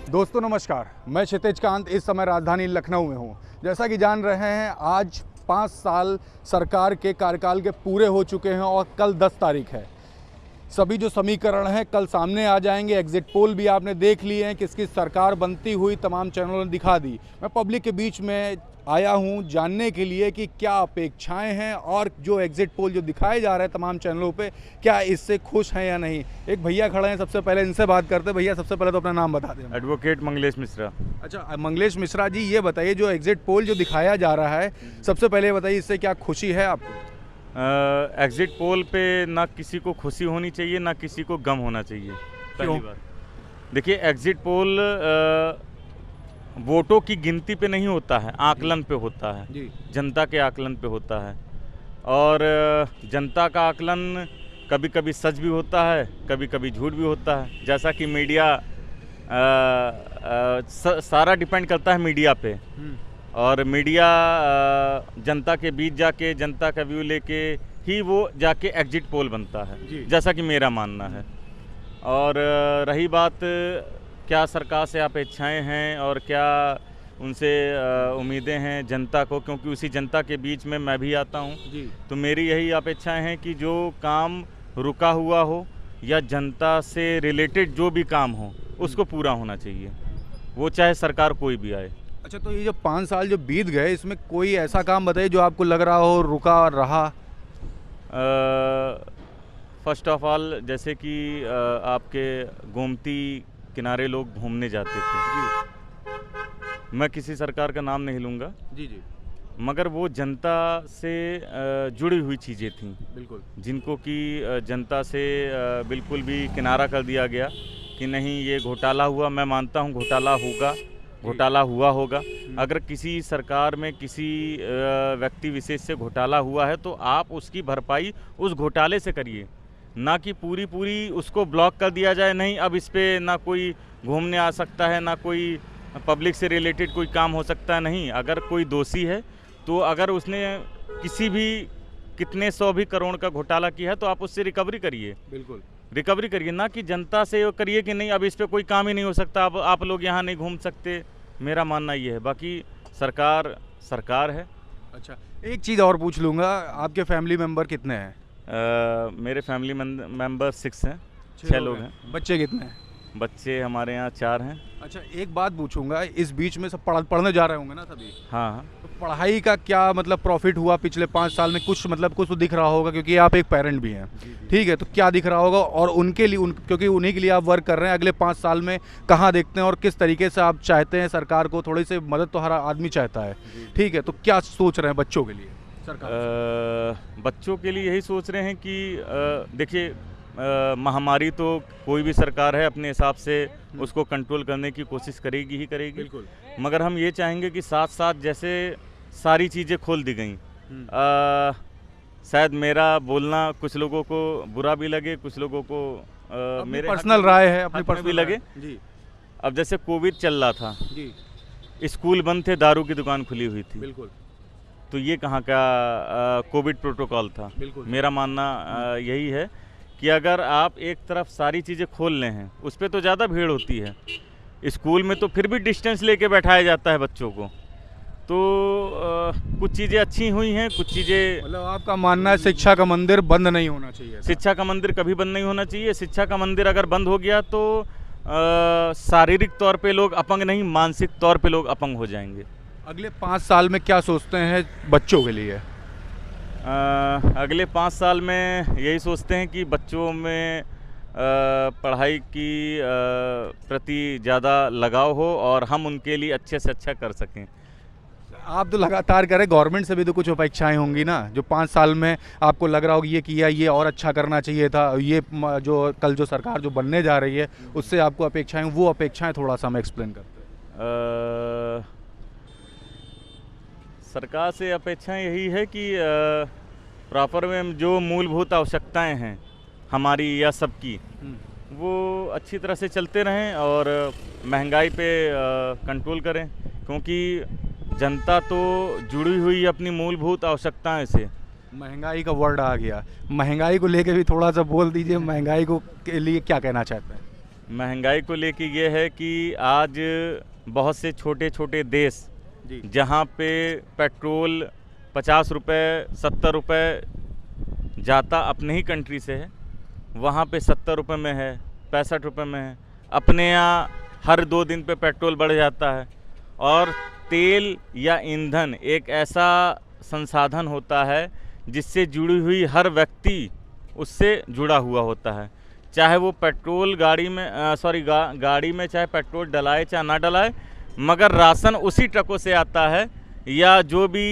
दोस्तों नमस्कार, मैं क्षितिज कांत इस समय राजधानी लखनऊ में हूँ। जैसा कि जान रहे हैं, आज 5 साल सरकार के कार्यकाल के पूरे हो चुके हैं और कल 10 तारीख है। सभी जो समीकरण हैं कल सामने आ जाएंगे। एग्जिट पोल भी आपने देख लिए हैं, किसकी सरकार बनती हुई तमाम चैनलों ने दिखा दी। मैं पब्लिक के बीच में आया हूं जानने के लिए कि क्या अपेक्षाएं हैं और जो एग्जिट पोल जो दिखाए जा रहे हैं तमाम चैनलों पे, क्या इससे खुश हैं या नहीं। एक भैया खड़े हैं, सबसे पहले इनसे बात करते हैं। भैया सबसे पहले तो अपना नाम बता दें। एडवोकेट मंगलेश मिश्रा। अच्छा, मंगलेश मिश्रा जी, ये बताइए जो एग्जिट पोल जो दिखाया जा रहा है, सबसे पहले बताइए इससे क्या खुशी है आपको। एग्जिट पोल पे ना किसी को खुशी होनी चाहिए ना किसी को गम होना चाहिए। पहली बात देखिए, एग्जिट पोल वोटों की गिनती पे नहीं होता है, आकलन पे होता है जी। जनता के आकलन पे होता है और जनता का आकलन कभी कभी सच भी होता है, कभी कभी झूठ भी होता है। जैसा कि मीडिया सारा डिपेंड करता है मीडिया पे, और मीडिया जनता के बीच जाके जनता का व्यू लेके ही वो जाके एग्जिट पोल बनता है, जैसा कि मेरा मानना है। और रही बात क्या सरकार से अपेक्षाएं हैं और क्या उनसे उम्मीदें हैं जनता को, क्योंकि उसी जनता के बीच में मैं भी आता हूं, तो मेरी यही अपेक्षाएं हैं कि जो काम रुका हुआ हो या जनता से रिलेटेड जो भी काम हो उसको पूरा होना चाहिए, वो चाहे सरकार कोई भी आए। अच्छा, तो ये जो 5 साल जो बीत गए, इसमें कोई ऐसा काम बताइए जो आपको लग रहा हो रुका रहा। फर्स्ट ऑफ ऑल, जैसे कि आपके गोमती किनारे लोग घूमने जाते थे जी। मैं किसी सरकार का नाम नहीं लूँगा जी, मगर वो जनता से जुड़ी हुई चीज़ें थीं, बिल्कुल, जिनको कि जनता से बिल्कुल भी किनारा कर दिया गया कि नहीं ये घोटाला हुआ। मैं मानता हूँ घोटाला होगा, घोटाला हुआ होगा। अगर किसी सरकार में किसी व्यक्ति विशेष से घोटाला हुआ है तो आप उसकी भरपाई उस घोटाले से करिए, ना कि पूरी उसको ब्लॉक कर दिया जाए। नहीं, अब इस पे ना कोई घूमने आ सकता है, ना कोई पब्लिक से रिलेटेड कोई काम हो सकता है। नहीं, अगर कोई दोषी है तो अगर उसने किसी भी कितने 100 भी करोड़ का घोटाला किया है तो आप उससे रिकवरी करिए, बिल्कुल रिकवरी करिए, ना कि जनता से करिए कि नहीं अब इस पे कोई काम ही नहीं हो सकता, अब आप लोग यहाँ नहीं घूम सकते। मेरा मानना ये है, बाकी सरकार है। अच्छा, एक चीज़ और पूछ लूँगा, आपके फैमिली मेम्बर कितने हैं। मेरे फैमिली मेंबर 6 हैं, 6 लोग हैं। बच्चे कितने हैं। बच्चे हमारे यहाँ 4 हैं। अच्छा, एक बात पूछूंगा, इस बीच में सब पढ़ने जा रहे होंगे ना सभी। हाँ। तो पढ़ाई का क्या मतलब प्रॉफिट हुआ पिछले 5 साल में, कुछ तो दिख रहा होगा, क्योंकि आप एक पेरेंट भी हैं, ठीक है। तो क्या दिख रहा होगा और उनके लिए क्योंकि उन्हीं के लिए आप वर्क कर रहे हैं, अगले 5 साल में कहाँ देखते हैं और किस तरीके से आप चाहते हैं सरकार को थोड़ी सी मदद तो हर आदमी चाहता है, ठीक है। तो क्या सोच रहे हैं बच्चों के लिए सरकार। बच्चों के लिए यही सोच रहे हैं कि देखिए, महामारी तो कोई भी सरकार है अपने हिसाब से उसको कंट्रोल करने की कोशिश करेगी ही करेगी, बिल्कुल। मगर हम ये चाहेंगे कि साथ साथ जैसे सारी चीज़ें खोल दी गई, शायद मेरा बोलना कुछ लोगों को बुरा भी लगे, कुछ लोगों को मेरे पर्सनल राय है, अपनी पर्सनल भी लगे जी। अब जैसे कोविड चल रहा था जी, स्कूल बंद थे, दारू की दुकान खुली हुई थी, बिल्कुल। तो ये कहाँ का कोविड प्रोटोकॉल था। मेरा मानना यही है कि अगर आप एक तरफ सारी चीज़ें खोल ले हैं, उस पर तो ज़्यादा भीड़ होती है। स्कूल में तो फिर भी डिस्टेंस लेके बैठाया जाता है बच्चों को, तो कुछ चीज़ें अच्छी हुई हैं, कुछ चीज़ें मतलब आपका मानना है शिक्षा का मंदिर बंद नहीं होना चाहिए। शिक्षा का मंदिर कभी बंद नहीं होना चाहिए। शिक्षा का मंदिर अगर बंद हो गया तो शारीरिक तौर पे लोग अपंग नहीं, मानसिक तौर पे लोग अपंग हो जाएंगे। अगले 5 साल में क्या सोचते हैं बच्चों के लिए। अगले 5 साल में यही सोचते हैं कि बच्चों में पढ़ाई की प्रति ज़्यादा लगाव हो और हम उनके लिए अच्छे से अच्छा कर सकें। आप तो लगातार करें, गवर्नमेंट से भी तो कुछ अपेक्षाएं होंगी ना, जो 5 साल में आपको लग रहा होगा ये किया, ये और अच्छा करना चाहिए था, ये जो कल जो सरकार जो बनने जा रही है उससे आपको अपेक्षाएं, वो अपेक्षाएं थोड़ा सा हम एक्सप्लेन करते हैं। सरकार से अपेक्षाएं यही है कि प्रॉपर में जो मूलभूत आवश्यकताएं हैं हमारी या सबकी, वो अच्छी तरह से चलते रहें और महंगाई पे कंट्रोल करें, क्योंकि जनता तो जुड़ी हुई अपनी मूलभूत आवश्यकताएं से। महंगाई का वर्ड आ गया, महंगाई को लेके भी थोड़ा सा बोल दीजिए, महंगाई को के लिए क्या कहना चाहते हैं। महंगाई को लेके ये है कि आज बहुत से छोटे छोटे देश जी जहाँ पे पेट्रोल 50 रुपये 70 रुपये जाता अपने ही कंट्री से है, वहाँ पे 70 रुपये में है, 65 रुपये में है। अपने यहाँ हर 2 दिन पे पेट्रोल बढ़ जाता है। और तेल या ईंधन एक ऐसा संसाधन होता है जिससे जुड़ी हुई हर व्यक्ति उससे जुड़ा हुआ होता है, चाहे वो पेट्रोल गाड़ी में गाड़ी में चाहे पेट्रोल डलाए चाहे ना डलाए, मगर राशन उसी ट्रकों से आता है या जो भी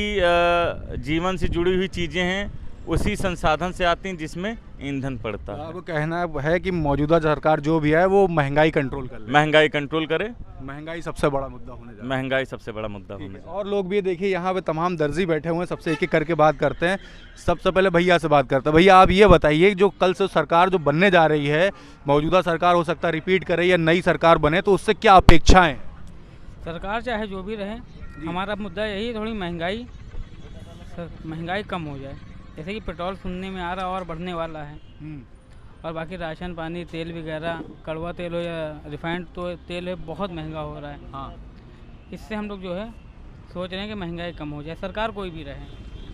जीवन से जुड़ी हुई चीज़ें हैं उसी संसाधन से आती हैं जिसमें ईंधन पड़ता है। आपको कहना है कि मौजूदा सरकार जो भी है वो महंगाई कंट्रोल कर ले। महंगाई कंट्रोल करे, महंगाई सबसे बड़ा मुद्दा होने जा रहा है। महंगाई सबसे बड़ा मुद्दा होने जा रहा है। और लोग भी देखिए यहाँ पे तमाम दर्जी बैठे हुए हैं, सबसे एक एक करके बात करते हैं। सबसे पहले भैया से बात करते हैं। भैया आप ये बताइए, जो कल से सरकार जो बनने जा रही है, मौजूदा सरकार हो सकता है रिपीट करे या नई सरकार बने, तो उससे क्या अपेक्षाएं? सरकार चाहे जो भी रहे, हमारा मुद्दा यही है, थोड़ी महंगाई कम हो जाए। जैसे कि पेट्रोल सुनने में आ रहा और बढ़ने वाला है, और बाकी राशन पानी तेल वगैरह, कड़वा तेल हो या रिफाइंड तो तेल है, बहुत महंगा हो रहा है। हाँ, इससे हम लोग जो है सोच रहे हैं कि महंगाई कम हो जाए, सरकार कोई भी रहे।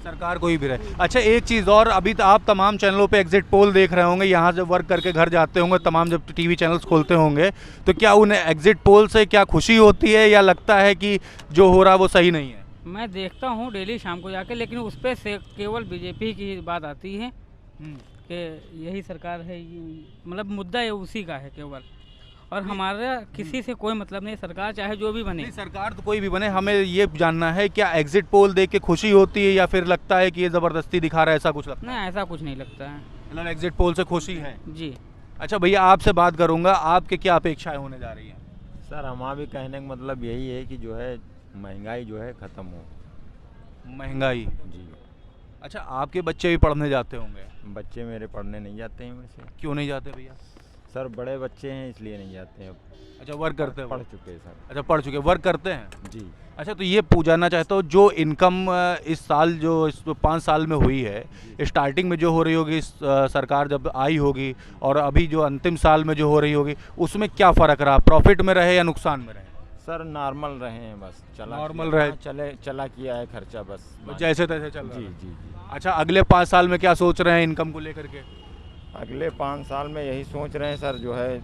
सरकार कोई भी रहे। अच्छा, एक चीज़ और, अभी तो आप तमाम चैनलों पे एग्जिट पोल देख रहे होंगे, यहाँ जब वर्क करके घर जाते होंगे, तमाम जब टीवी चैनल्स खोलते होंगे, तो क्या उन्हें एग्जिट पोल से क्या खुशी होती है या लगता है कि जो हो रहा है वो सही नहीं है? मैं देखता हूँ डेली शाम को जाके, लेकिन उस पर से केवल बीजेपी की बात आती है कि यही सरकार है, मतलब मुद्दा ये उसी का है केवल, और हमारा किसी से कोई मतलब नहीं। सरकार चाहे जो भी बने, सरकार तो कोई भी बने, हमें ये जानना है क्या एग्जिट पोल देख के खुशी होती है या फिर लगता है कि ये ज़बरदस्ती दिखा रहा है, ऐसा कुछ लगता है? नहीं, ऐसा कुछ नहीं लगता है। मतलब एग्जिट पोल से खुशी है जी। अच्छा भैया, आपसे बात करूंगा, आपके क्या अपेक्षाएं होने जा रही हैं? सर हमारा भी कहने का मतलब यही है कि जो है महंगाई जो है ख़त्म हो। महंगाई जी। अच्छा, आपके बच्चे भी पढ़ने जाते होंगे? बच्चे मेरे पढ़ने नहीं जाते हैं वैसे। क्यों नहीं जाते भैया? सर बड़े बच्चे हैं इसलिए नहीं जाते हैं। अच्छा, वर्क करते हैं? पढ़ चुके हैं सर। अच्छा, पढ़ चुके, वर्क करते हैं जी। अच्छा, तो ये पूछना चाहता हूँ, जो इनकम इस साल जो इस 5 साल में हुई है, स्टार्टिंग में जो हो रही होगी इस सरकार जब आई होगी, और अभी जो अंतिम साल में जो हो रही होगी, उसमें क्या फ़र्क रहा? प्रॉफिट में रहे या नुकसान में रहे? सर नॉर्मल रहे हैं, बस चला नॉर्मल रहे, चला किया है खर्चा बस जैसे तैसे चल रहा है। जी जी जी। अच्छा, अगले 5 साल में क्या सोच रहे हैं इनकम को लेकर के? अगले 5 साल में यही सोच रहे हैं सर, जो है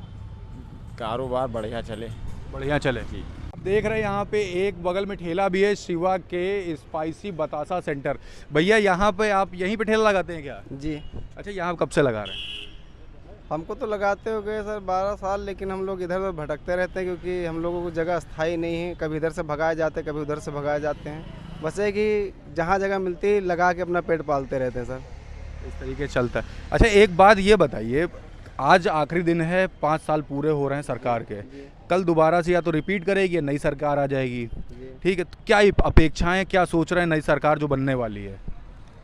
कारोबार बढ़िया चले। बढ़िया चले जी। देख रहे हैं यहाँ पे एक बगल में ठेला भी है, शिवा के स्पाइसी बतासा सेंटर। भैया यहाँ पे आप यहीं पे ठेला लगाते हैं क्या? जी। अच्छा, यहाँ कब से लगा रहे हैं? हमको तो लगाते हो गए सर 12 साल, लेकिन हम लोग इधर उधर भटकते रहते हैं क्योंकि हम लोगों को जगह स्थायी नहीं है। कभी इधर से भगाए जाते हैं, कभी उधर से भगाए जाते हैं। बस है कि जहाँ जगह मिलती है लगा के अपना पेट पालते रहते हैं सर। इस तरीके से चलता है। अच्छा, एक बात ये बताइए, आज आखिरी दिन है, 5 साल पूरे हो रहे हैं सरकार के, कल दोबारा से या तो रिपीट करेगी या नई सरकार आ जाएगी, ठीक है, तो क्या अपेक्षाएं, क्या सोच रहे हैं नई सरकार जो बनने वाली है?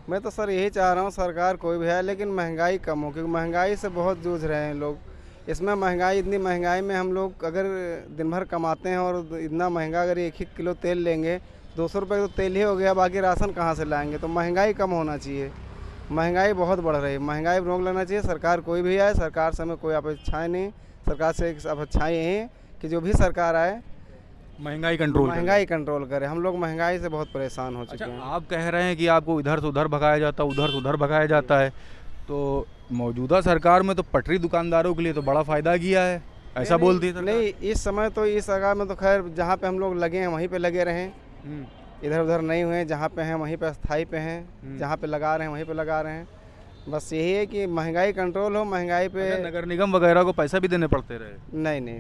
मैं तो सर यही चाह रहा हूँ सरकार कोई भी है, लेकिन महंगाई कम हो, क्योंकि महंगाई से बहुत जूझ रहे हैं लोग। इसमें महंगाई, इतनी महंगाई में हम लोग अगर दिन भर कमाते हैं और इतना महंगा अगर 1 किलो तेल लेंगे, 200 रुपये तो तेल ही हो गया, बाकी राशन कहाँ से लाएंगे? तो महंगाई कम होना चाहिए। महंगाई बहुत बढ़ रही है, महंगाई पर रोक लगना चाहिए। सरकार कोई भी आए, सरकार से हमें कोई अपेक्षाएँ नहीं। सरकार से एक अपेक्षाएँ यही है कि जो भी सरकार आए महंगाई कंट्रोल करे। हम लोग महंगाई से बहुत परेशान हो चुके हैं। आप कह रहे हैं कि आपको इधर से उधर भगाया जाता है, उधर से उधर भगाया जाता है, तो मौजूदा सरकार में तो पटरी दुकानदारों के लिए तो बड़ा फ़ायदा किया है, ऐसा बोलती है? नहीं, इस समय तो इस सरकार में तो खैर जहाँ पे हम लोग लगे हैं वहीं पे लगे रहें, इधर उधर नहीं हुए। जहाँ पे हैं वहीं पे स्थायी पे हैं, जहाँ पे लगा रहे हैं वहीं पे लगा रहे हैं। बस यही है कि महंगाई कंट्रोल हो। महंगाई पे नगर निगम वगैरह को पैसा भी देने पड़ते रहे? नहीं,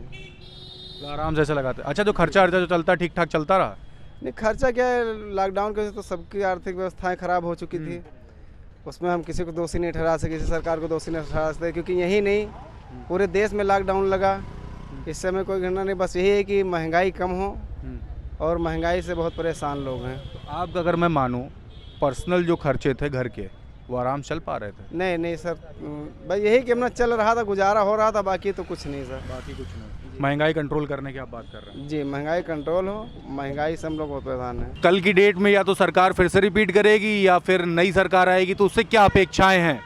तो आराम से ऐसे लगाते। अच्छा, जो खर्चा जो चलता ठीक ठाक चलता रहा? नहीं, खर्चा क्या है, लॉकडाउन के वजह से तो सबकी आर्थिक व्यवस्थाएं खराब हो चुकी थी। उसमें हम किसी को दोषी नहीं ठहरा सकते, किसी सरकार को दोषी नहीं ठहरा सकते, क्योंकि यही नहीं पूरे देश में लॉकडाउन लगा। इस समय कोई घटना नहीं, बस यही है कि महंगाई कम हो, और महंगाई से बहुत परेशान लोग हैं। तो आप अगर मैं मानूँ, पर्सनल जो खर्चे थे घर के, वो आराम चल पा रहे थे? नहीं सर, भाई यही कि अपना चल रहा था, गुजारा हो रहा था, बाकी तो कुछ नहीं सर। बाकी कुछ नहीं। महंगाई कंट्रोल करने की आप बात कर रहे हैं? जी, महंगाई कंट्रोल हो, महंगाई से हम लोग बहुत परेशान हैं। कल की डेट में या तो सरकार फिर से रिपीट करेगी या फिर नई सरकार आएगी, तो उससे क्या अपेक्षाएं हैं?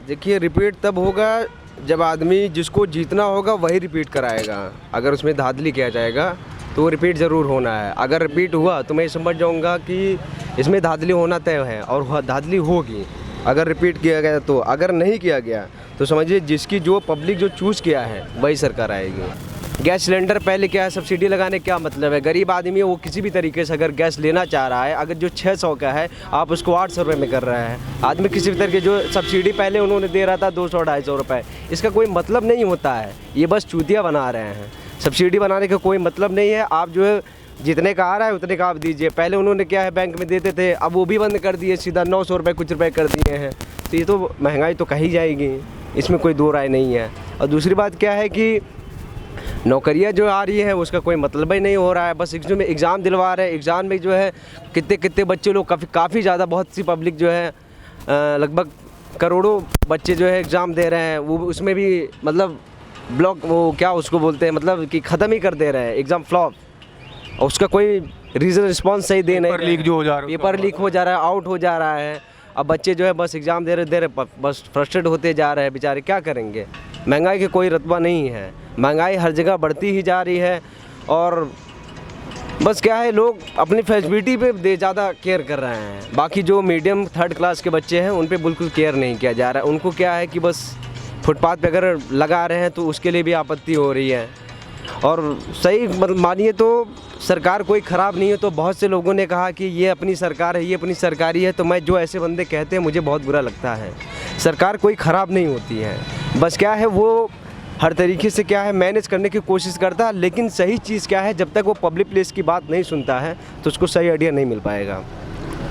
देखिए, रिपीट तब होगा जब आदमी जिसको जीतना होगा वही रिपीट कराएगा। अगर उसमें धांधली किया जाएगा तो रिपीट ज़रूर होना है। अगर रिपीट हुआ तो मैं समझ जाऊंगा कि इसमें धांधली होना तय है और धांधली होगी अगर रिपीट किया गया। तो अगर नहीं किया गया तो समझिए जिसकी जो पब्लिक जो चूज़ किया है वही सरकार आएगी। गैस सिलेंडर पहले क्या है, सब्सिडी लगाने क्या मतलब है? गरीब आदमी है वो किसी भी तरीके से अगर गैस लेना चाह रहा है, अगर जो 600 का है आप उसको 800 रुपये में कर रहे हैं। आदमी किसी भी तरीके जो सब्सिडी पहले उन्होंने दे रहा था 200-250 रुपये, इसका कोई मतलब नहीं होता है। ये बस चूतिया बना रहे हैं। सब्सिडी बनाने का कोई मतलब नहीं है। आप जो है जितने का आ रहा है उतने का आप दीजिए। पहले उन्होंने क्या है बैंक में देते थे, अब वो भी बंद कर दिए, सीधा 900 रुपये कुछ रुपये कर दिए हैं। तो ये तो महंगाई तो कही जाएगी, इसमें कोई दो राय नहीं है। और दूसरी बात क्या है कि नौकरियां जो आ रही है उसका कोई मतलब ही नहीं हो रहा है। बस एग्ज़ाम दिलवा रहे हैं। एग्ज़ाम में जो है कितने बच्चे लोग काफ़ी ज़्यादा बहुत सी पब्लिक जो है लगभग करोड़ों बच्चे जो है एग्ज़ाम दे रहे हैं। वो उसमें भी मतलब ब्लॉक वो क्या उसको बोलते हैं, मतलब कि ख़त्म ही कर दे रहे हैं, एग्ज़ाम फ्लॉप। और उसका कोई रीज़न रिस्पॉन्स सही दे नहीं, पेपर लीक जो हो जा रहा है, पेपर लीक हो जा रहा है, आउट हो जा रहा है। अब बच्चे जो है बस एग्ज़ाम दे रहे बस फ्रस्ट्रेट होते जा रहे हैं बेचारे। क्या करेंगे? महंगाई के कोई रतबा नहीं है। महंगाई हर जगह बढ़ती ही जा रही है। और बस क्या है, लोग अपनी फैसिलिटी पे ज़्यादा केयर कर रहे हैं। बाकी जो मीडियम थर्ड क्लास के बच्चे हैं उन पे बिल्कुल केयर नहीं किया जा रहा है। उनको क्या है कि बस फुटपाथ पे अगर लगा रहे हैं तो उसके लिए भी आपत्ति हो रही है। और सही मतलब मानिए तो सरकार कोई ख़राब नहीं है। तो बहुत से लोगों ने कहा कि ये अपनी सरकार है, ये अपनी सरकारी है। तो मैं जो ऐसे बंदे कहते हैं मुझे बहुत बुरा लगता है। सरकार कोई ख़राब नहीं होती है। बस क्या है वो हर तरीके से क्या है मैनेज करने की कोशिश करता है। लेकिन सही चीज़ क्या है, जब तक वो पब्लिक प्लेस की बात नहीं सुनता है तो उसको सही आइडिया नहीं मिल पाएगा।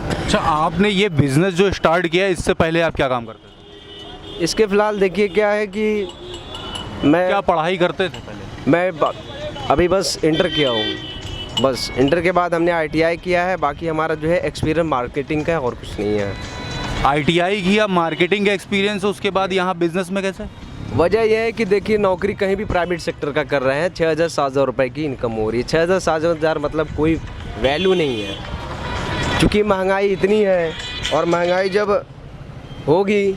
अच्छा, आपने ये बिज़नेस जो स्टार्ट किया है इससे पहले आप क्या काम करते थे? इसके फ़िलहाल देखिए क्या है कि मैं क्या पढ़ाई करते थे पहले? मैं अभी बस इंटर किया हूँ। बस इंटर के बाद हमने ITI किया है। बाकी हमारा जो है एक्सपीरियंस मार्केटिंग का है और कुछ नहीं है। ITI किया, मार्केटिंग का एक्सपीरियंस, उसके बाद यहाँ बिजनेस में कैसे? वजह यह है कि देखिए नौकरी कहीं भी प्राइवेट सेक्टर का कर रहे हैं, 6,000-7,000 रुपये की इनकम हो रही है। 6,000-7,000 मतलब कोई वैल्यू नहीं है, क्योंकि महंगाई इतनी है। और महंगाई जब होगी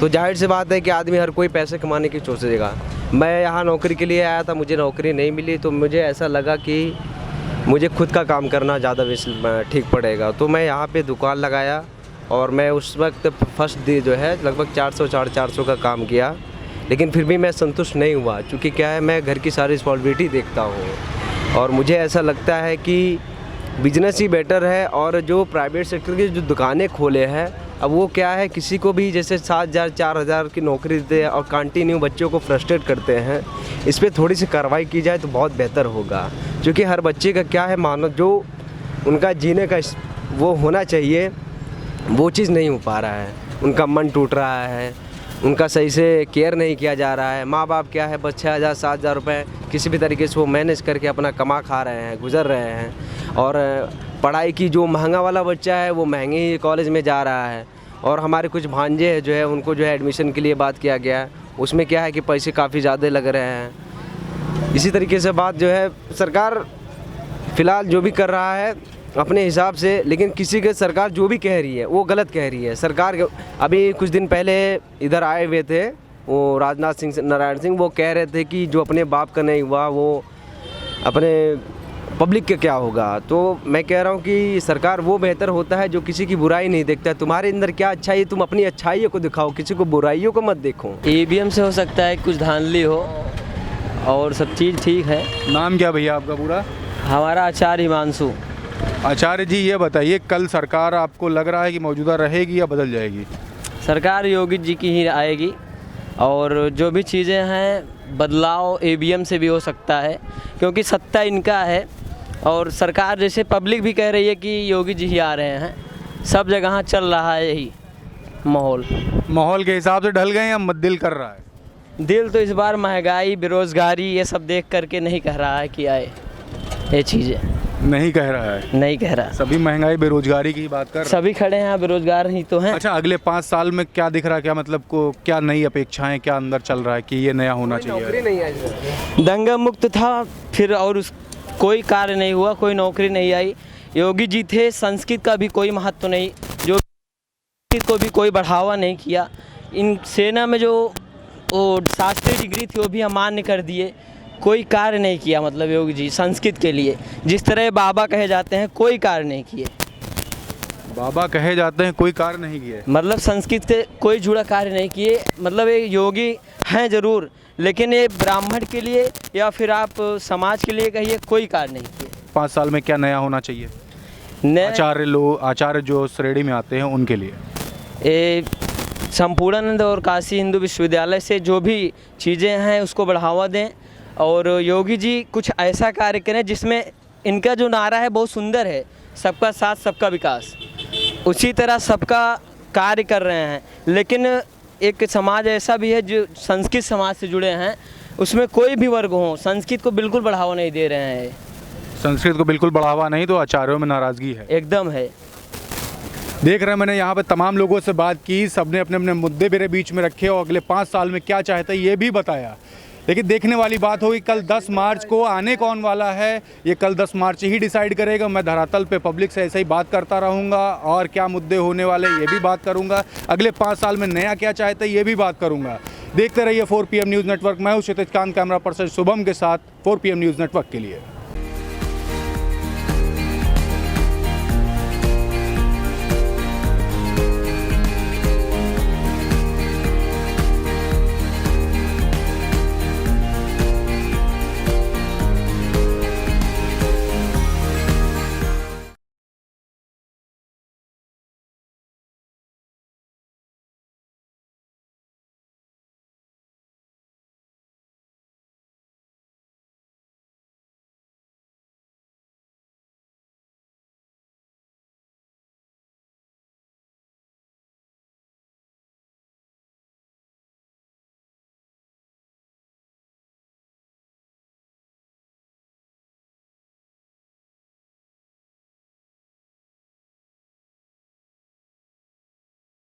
तो जाहिर सी बात है कि आदमी हर कोई पैसे कमाने की सोचेगा। मैं यहाँ नौकरी के लिए आया था, मुझे नौकरी नहीं मिली तो मुझे ऐसा लगा कि मुझे खुद का काम करना ज़्यादा ठीक पड़ेगा। तो मैं यहाँ पे दुकान लगाया और मैं उस वक्त फर्स्ट डे जो है लगभग 400-450 का काम किया। लेकिन फिर भी मैं संतुष्ट नहीं हुआ, क्योंकि क्या है मैं घर की सारी रिस्पॉन्सिबिलिटी देखता हूँ और मुझे ऐसा लगता है कि बिजनेस ही बेटर है। और जो प्राइवेट सेक्टर की जो दुकानें खोले हैं, अब वो क्या है किसी को भी जैसे 7,000-4,000 की नौकरी देते हैं और कंटिन्यू बच्चों को फ्रस्ट्रेट करते हैं। इस पर थोड़ी सी कार्रवाई की जाए तो बहुत बेहतर होगा, क्योंकि हर बच्चे का क्या है मानो जो उनका जीने का वो होना चाहिए वो चीज़ नहीं हो पा रहा है। उनका मन टूट रहा है, उनका सही से केयर नहीं किया जा रहा है। माँ बाप क्या है बस 6,000-7,000 रुपये किसी भी तरीके से वो मैनेज करके अपना कमा खा रहे हैं, गुजर रहे हैं। और पढ़ाई की जो महंगा वाला बच्चा है वो महंगे ही कॉलेज में जा रहा है। और हमारे कुछ भांजे हैं जो है उनको जो है एडमिशन के लिए बात किया गया है, उसमें क्या है कि पैसे काफ़ी ज़्यादा लग रहे हैं। इसी तरीके से बात जो है सरकार फ़िलहाल जो भी कर रहा है अपने हिसाब से, लेकिन किसी के सरकार जो भी कह रही है वो गलत कह रही है। सरकार अभी कुछ दिन पहले इधर आए हुए थे वो राजनाथ सिंह नारायण सिंह, वो कह रहे थे कि जो अपने बाप का नहीं हुआ वो अपने पब्लिक का क्या होगा। तो मैं कह रहा हूँ कि सरकार वो बेहतर होता है जो किसी की बुराई नहीं देखता है। तुम्हारे अंदर क्या अच्छाई है तुम अपनी अच्छाइयों को दिखाओ, किसी को बुराइयों को मत देखो। EVM से हो सकता है कुछ धांधली हो और सब चीज़ ठीक है। नाम क्या भैया आपका पूरा? हमारा आचार्य हिमांशु। आचार्य जी ये बताइए, कल सरकार आपको लग रहा है कि मौजूदा रहेगी या बदल जाएगी? सरकार योगी जी की ही आएगी और जो भी चीज़ें हैं बदलाव EVM से भी हो सकता है, क्योंकि सत्ता इनका है। और सरकार जैसे पब्लिक भी कह रही है कि योगी जी ही आ रहे हैं, सब जगह चल रहा है यही माहौल के हिसाब से ढल गए या मत दिल कर रहा है? दिल तो इस बार महंगाई बेरोज़गारी ये सब देख करके नहीं कह रहा है कि आए, ये चीज़ें नहीं कह रहा है, नहीं कह रहा। सभी महंगाई बेरोजगारी की बात कर रहे हैं। सभी खड़े हैं, बेरोजगार ही तो हैं। अच्छा, अगले 5 साल में क्या दिख रहा है, क्या मतलब को क्या नई अपेक्षाएं, क्या अंदर चल रहा है कि ये नया होना चाहिए? नौकरी नहीं आई, दंगा मुक्त था फिर और कोई कार्य नहीं हुआ, कोई नौकरी नहीं आई। योगी जी थे, संस्कृत का भी कोई महत्व नहीं, जो संस्कृत को भी कोई बढ़ावा नहीं किया। इन सेना में जो वो शास्त्रीय डिग्री थी वो भी अमान्य कर दिए। कोई कार्य नहीं किया मतलब योगी जी संस्कृत के लिए। जिस तरह बाबा कहे जाते हैं कोई कार्य नहीं किए। बाबा कहे जाते हैं कोई कार्य नहीं किए। मतलब संस्कृत से कोई जुड़ा कार्य नहीं किए। मतलब ये योगी हैं ज़रूर, लेकिन ये ब्राह्मण के लिए या फिर आप समाज के लिए कहिए कोई कार्य नहीं किए। 5 साल में क्या नया होना चाहिए? आचार्य जो श्रेणी में आते हैं उनके लिए ये संपूर्णानंद और काशी हिंदू विश्वविद्यालय से जो भी चीज़ें हैं उसको बढ़ावा दें और योगी जी कुछ ऐसा कार्य करें जिसमें इनका जो नारा है बहुत सुंदर है, सबका साथ सबका विकास। उसी तरह सबका कार्य कर रहे हैं, लेकिन एक समाज ऐसा भी है जो संस्कृत समाज से जुड़े हैं, उसमें कोई भी वर्ग हो संस्कृत को बिल्कुल बढ़ावा नहीं दे रहे हैं। संस्कृत को बिल्कुल बढ़ावा नहीं, तो आचार्यों में नाराज़गी है। एकदम है। देख रहे हैं, मैंने यहाँ पे तमाम लोगों से बात की, सबने अपने अपने मुद्दे मेरे बीच में रखे और अगले 5 साल में क्या चाहते हैं ये भी बताया। लेकिन देखने वाली बात होगी कल 10 मार्च को आने कौन वाला है, ये कल 10 मार्च ही डिसाइड करेगा। मैं धरातल पे पब्लिक से ऐसे ही बात करता रहूँगा और क्या मुद्दे होने वाले ये भी बात करूँगा। अगले 5 साल में नया क्या चाहते हैं ये भी बात करूँगा। देखते रहिए 4 PM न्यूज़ नेटवर्क। मैं हूँ क्षितिज कांत, कैमरा पर्सन शुभम के साथ 4 PM न्यूज़ नेटवर्क के लिए।